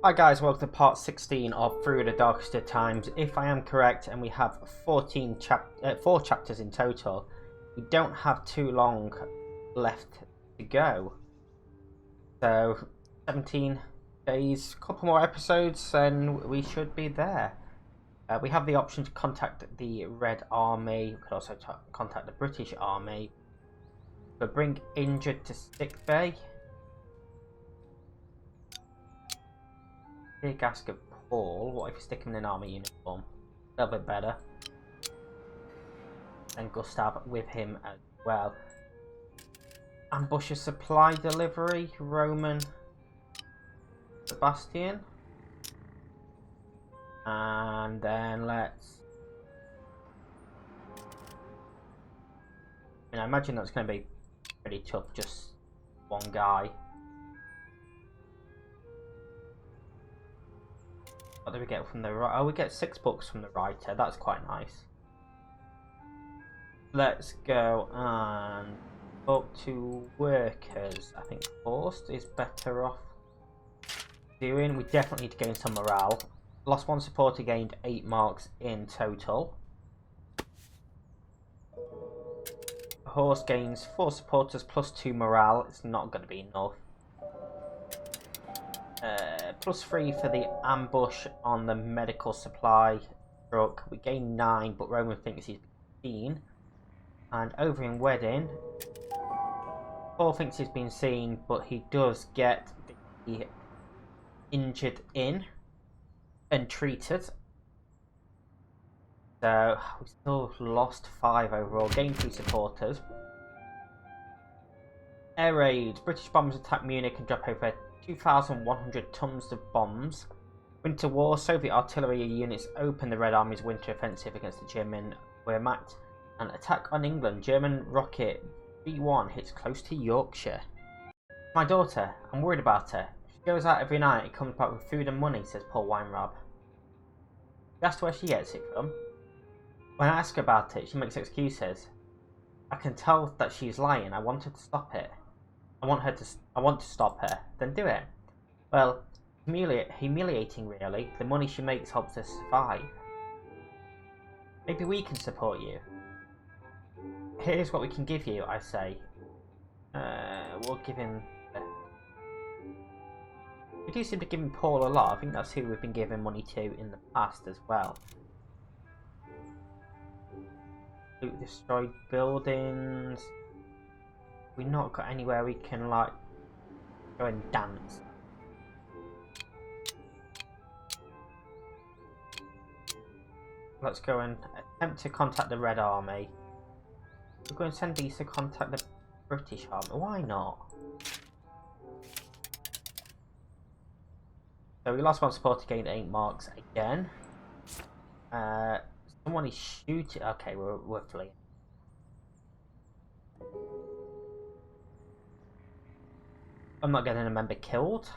Hi guys, welcome to part 16 of Through the Darkest of Times. If I am correct, and we have 4 chapters in total, we don't have too long left to go. So 17 days, a couple more episodes, and we should be there. We have the option to contact the Red Army. We could also contact the British Army. But bring injured to sick bay. Big ask of Paul. What if you stick him in an army uniform? A little bit better. And Gustav with him as well. Ambush a supply delivery. Roman Sebastian. And then let's... I imagine that's going to be pretty tough, just one guy. What do we get from the writer? Oh, we get 6 books from the writer. That's quite nice. Let's go and talk to workers. I think Horst is better off doing. We definitely need to gain some morale. Lost 1 supporter, gained 8 marks in total. Horst gains 4 supporters plus 2 morale. It's not going to be enough. Plus 3 for the ambush on the medical supply truck. We gain 9, but Roman thinks he's been seen. And over in Wedding, Paul thinks he's been seen, but he does get the injured in and treated. So we still lost 5 overall. Gained 3 supporters. Air raids. British bombers attack Munich and drop over 2,100 tons of bombs. Winter War. Soviet artillery units open the Red Army's winter offensive against the German Wehrmacht and attack on England. German rocket B-1 hits close to Yorkshire. My daughter. I'm worried about her. She goes out every night and comes back with food and money, says Paul Weinrab. We asked where she gets it from. When I ask her about it, she makes excuses. I can tell that she's lying. I want her to stop it. I want to stop her. Then do it. Well, humiliating really. The money she makes helps her survive. Maybe we can support you. Here's what we can give you, I say. We'll give him... We do seem to give him Paul a lot. I think that's who we've been giving money to in the past as well. Loot destroyed buildings. We've not got anywhere we can like go and dance. Let's go and attempt to contact the Red Army. We're going to send these to contact the British Army. Why not? So we lost 1 supporter, gained 8 marks again. Someone is shooting. Okay, we're fleeing. I'm not getting a member killed.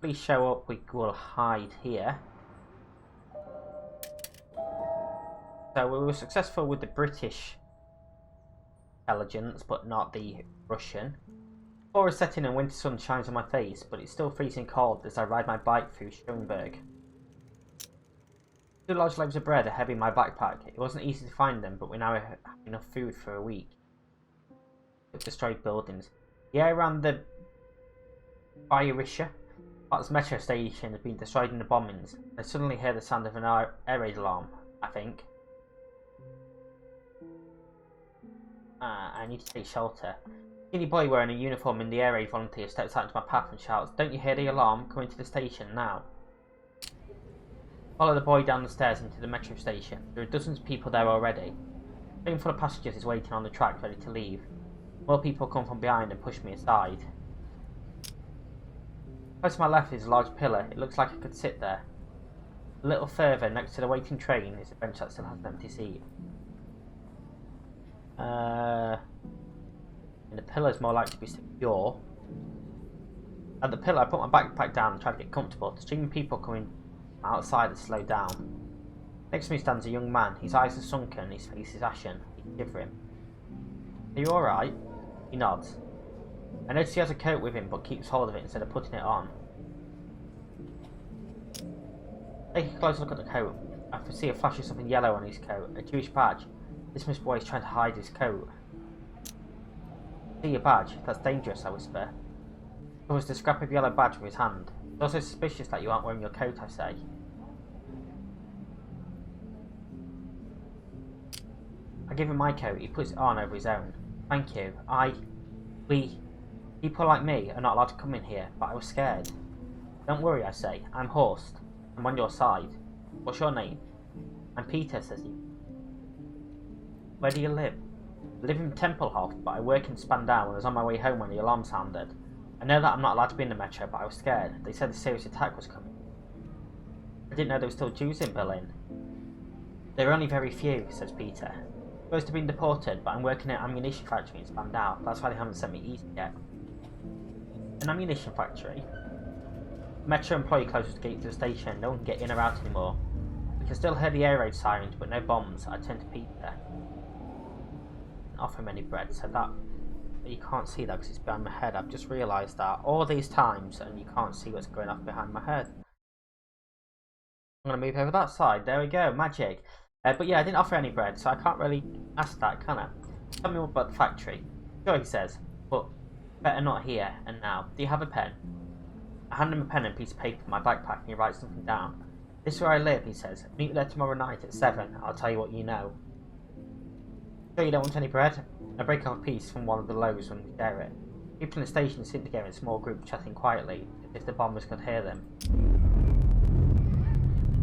Please show up. We will hide here. So we were successful with the British intelligence, but not the Russian. Fall is setting and winter sun shines on my face, but it's still freezing cold as I ride my bike through Schoenberg. 2 large loaves of bread are heavy in my backpack. It wasn't easy to find them, but we now have enough food for a week. Destroyed buildings. The air around the Bayerische Platz metro station has been destroyed in the bombings. I suddenly hear the sound of an air raid alarm, I think. I need to take shelter. A skinny boy wearing a uniform in the air raid volunteer steps out into my path and shouts, "Don't you hear the alarm? Coming to the station now." Follow the boy down the stairs into the metro station. There are dozens of people there already. A train full of passengers is waiting on the track, ready to leave. More people come from behind and push me aside. Close to my left is a large pillar. It looks like I could sit there. A little further, next to the waiting train, is a bench that still has an empty seat. And the pillar is more likely to be secure. At the pillar, I put my backpack down and try to get comfortable. The stream of people coming outside has slowed down. Next to me stands a young man. His eyes are sunken, his face is ashen. He's shivering. Are you alright? He nods. I notice he has a coat with him but keeps hold of it instead of putting it on. Take a closer look at the coat. I can see a flash of something yellow on his coat. A Jewish badge. This Miss Boy is trying to hide his coat. See your badge? That's dangerous, I whisper. He covers the scrap of yellow badge with his hand. It's also suspicious that you aren't wearing your coat, I say. I give him my coat. He puts it on over his own. Thank you. People like me are not allowed to come in here, but I was scared. Don't worry, I say. I'm Horst. I'm on your side. What's your name? I'm Peter, says he. Where do you live? I live in Tempelhof, but I work in Spandau and was on my way home when the alarm sounded. I know that I'm not allowed to be in the metro, but I was scared. They said a serious attack was coming. I didn't know there were still Jews in Berlin. There are only very few, says Peter. I'm supposed to be deported, but I'm working at an ammunition factory in Spandau. That's why they haven't sent me east yet. An ammunition factory? The metro employee closes the gate to the station. No one can get in or out anymore. We can still hear the air raid sirens, but no bombs. I turn to Peter. Didn't offer him any bread, so that... You can't see that because it's behind my head. I've just realised that all these times and you can't see what's going off behind my head. I'm going to move over that side. There we go. Magic. But yeah, I didn't offer any bread, so I can't really ask that, can I? Tell me more about the factory. Sure, he says, but better not here and now. Do you have a pen? I hand him a pen and a piece of paper from my backpack and he writes something down. This is where I live, he says. Meet me there tomorrow night at 7. I'll tell you what you know. Sure you don't want any bread? I break off a piece from one of the loaves when we share it. People in the station sit together in small groups chatting quietly, as if the bombers could hear them.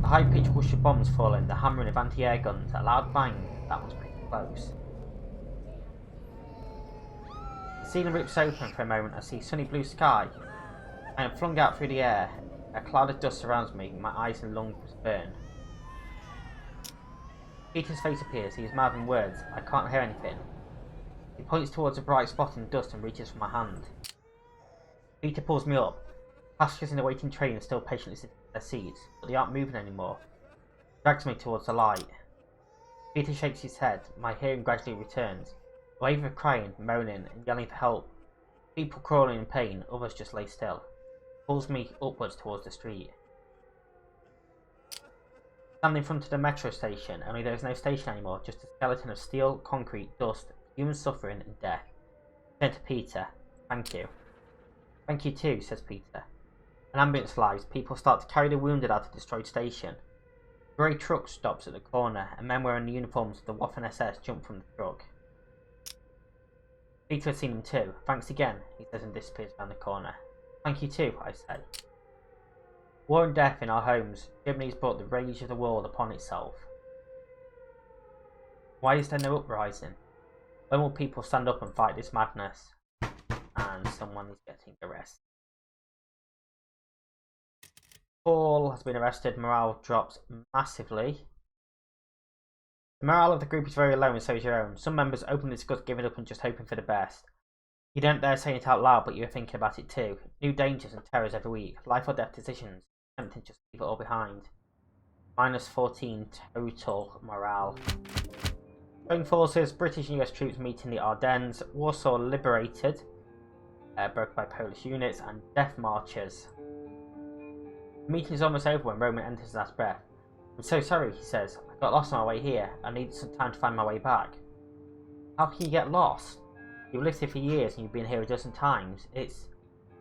The high-pitched whoosh of bombs falling, the hammering of anti-air guns, a loud bang. That was pretty close. The ceiling rips open for a moment. I see sunny blue sky. I am flung out through the air. A cloud of dust surrounds me. My eyes and lungs burn. Peter's face appears. He is mouthing words. I can't hear anything. He points towards a bright spot in the dust and reaches for my hand. Peter pulls me up. Passengers in the waiting train are still patiently sitting in their seats, but they aren't moving anymore. He drags me towards the light. Peter shakes his head. My hearing gradually returns. A wave of crying, moaning, and yelling for help. People crawling in pain, others just lay still. He pulls me upwards towards the street. Stand in front of the metro station, only there is no station anymore, just a skeleton of steel, concrete, dust, human suffering and death. I turn to Peter. Thank you. Thank you too, says Peter. An ambulance arrives. People start to carry the wounded out of the destroyed station. A grey truck stops at the corner, and men wearing the uniforms of the Waffen SS jump from the truck. Peter had seen him too. Thanks again, he says and disappears down the corner. Thank you too, I say. War and death in our homes. Germany has brought the rage of the world upon itself. Why is there no uprising? When will people stand up and fight this madness? And someone is getting arrested. Paul has been arrested. Morale drops massively. The morale of the group is very low and so is your own. Some members openly discuss giving up and just hoping for the best. You don't dare say it out loud, but you're thinking about it too. New dangers and terrors every week. Life or death decisions. Tempting to just leave it all behind. -14 total morale. Joint forces, British and US troops meet in the Ardennes. Warsaw liberated. Broken by Polish units and death marches. The meeting is almost over when Roman enters his last breath. I'm so sorry, he says. I got lost on my way here. I needed some time to find my way back. How can you get lost? You've lived here for years and you've been here a dozen times.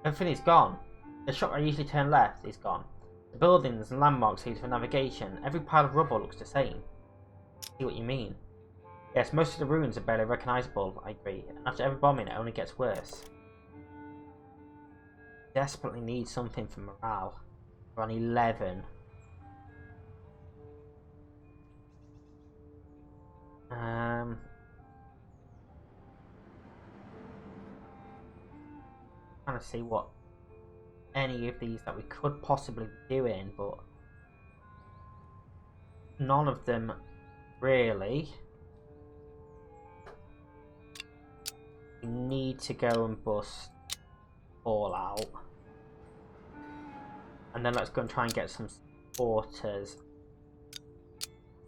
Everything is gone. The shop where I usually turn left is gone. The buildings and landmarks used for navigation. Every pile of rubble looks the same. I see what you mean. Yes, most of the ruins are barely recognisable, I agree. And after every bombing it only gets worse. Desperately need something for morale. We're on 11. Trying to see what any of these that we could possibly be doing, but none of them really. We need to go and bust all out. And then let's go and try and get some supporters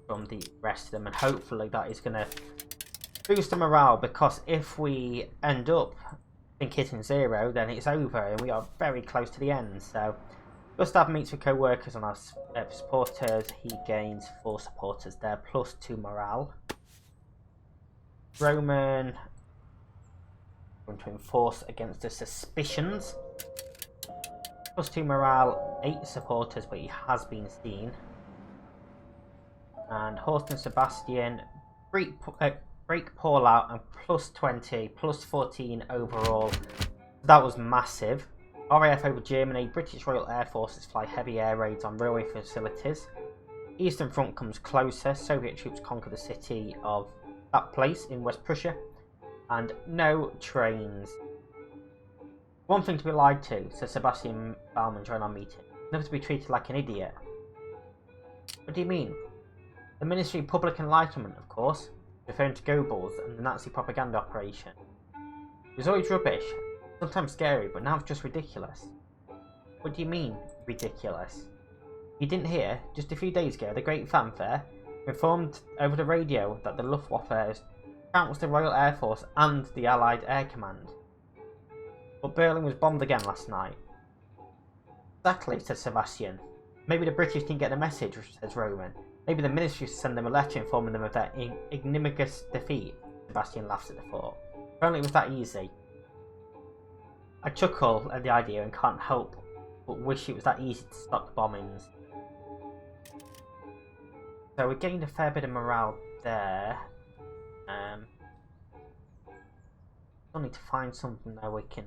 from the rest of them. And hopefully that is going to boost the morale. Because if we end up hitting 0, then it's over. And we are very close to the end. So Gustav meets with co-workers and our supporters. He gains 4 supporters there, +2 morale. Roman going to enforce against the suspicions. +2 morale, 8 supporters, but he has been seen. And Horst and Sebastian break Paul out and +20, +14 overall. That was massive. RAF over Germany. British Royal Air Forces fly heavy air raids on railway facilities. Eastern Front comes closer. Soviet troops conquer the city of that place in West Prussia. And no trains. One thing to be lied to, said Sebastian Baumann during our meeting. Never to be treated like an idiot. What do you mean? The Ministry of Public Enlightenment, of course, referring to Goebbels and the Nazi propaganda operation. It was always rubbish, sometimes scary, but now it's just ridiculous. What do you mean, ridiculous? You didn't hear, just a few days ago, the great fanfare informed over the radio that the Luftwaffe trounced the Royal Air Force and the Allied Air Command. But Berlin was bombed again last night. Exactly, said Sebastian. Maybe the British didn't get the message, says Roman. Maybe the ministry should send them a letter informing them of their ignominious defeat. Sebastian laughs at the thought. If only it was that easy. I chuckle at the idea and can't help but wish it was that easy to stop the bombings. So we gained a fair bit of morale there. Still need to find something that we can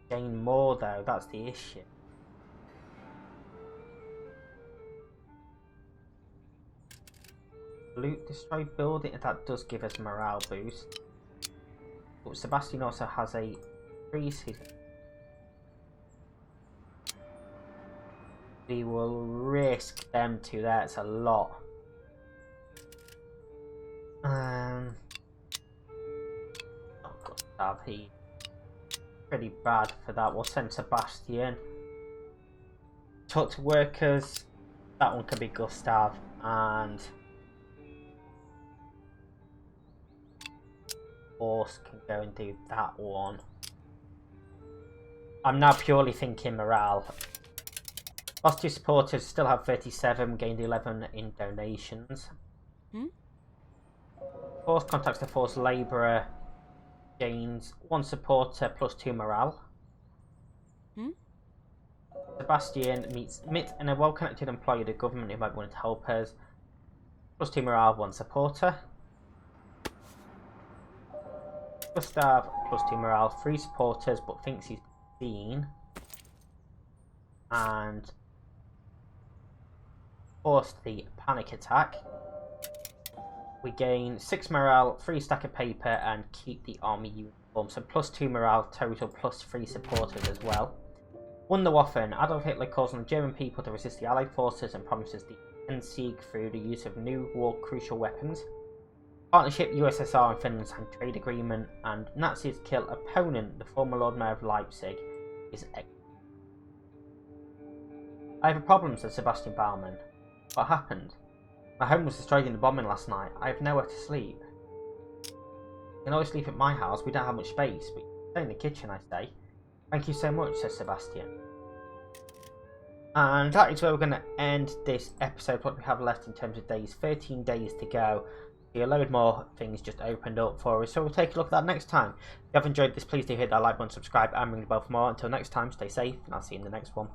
gain more though, that's the issue. Loot, destroy building, that does give us morale boost. But Sebastian also has a increase. We will risk them two there, it's a lot. Oh Gustav, he pretty bad for that. We'll send Sebastian. Talk to workers, that one can be Gustav, and Horse can go and do that one. I'm now purely thinking morale. Lost 2 supporters, still have 37, gained 11 in donations. Force contacts the Force Labourer, gains 1 supporter +2 morale. Sebastian meets Mitt and a well-connected employee of the government who might want to help us. +2 morale, 1 supporter. Gustav, +2 morale, 3 supporters, but thinks he's seen. And forced the panic attack. We gain 6 morale, 3 stack of paper, and keep the army uniform. So +2 morale total, +3 supporters as well. Won the Waffen. Adolf Hitler calls on the German people to resist the Allied forces and promises the Endsieg through the use of new war crucial weapons. Partnership, USSR and Finland sign trade agreement, and Nazis kill opponent, the former Lord Mayor of Leipzig, is I have a problem, said Sebastian Baumann. What happened? My home was destroyed in the bombing last night. I have nowhere to sleep. You can always sleep at my house, we don't have much space, but you can stay in the kitchen, I say. Thank you so much, says Sebastian. And that is where we're going to end this episode, what we have left in terms of days. 13 days to go. A load more things just opened up for us, so we'll take a look at that next time. If you have enjoyed this, please do hit that like button, subscribe and ring the bell for more. Until next time, stay safe and I'll see you in the next one.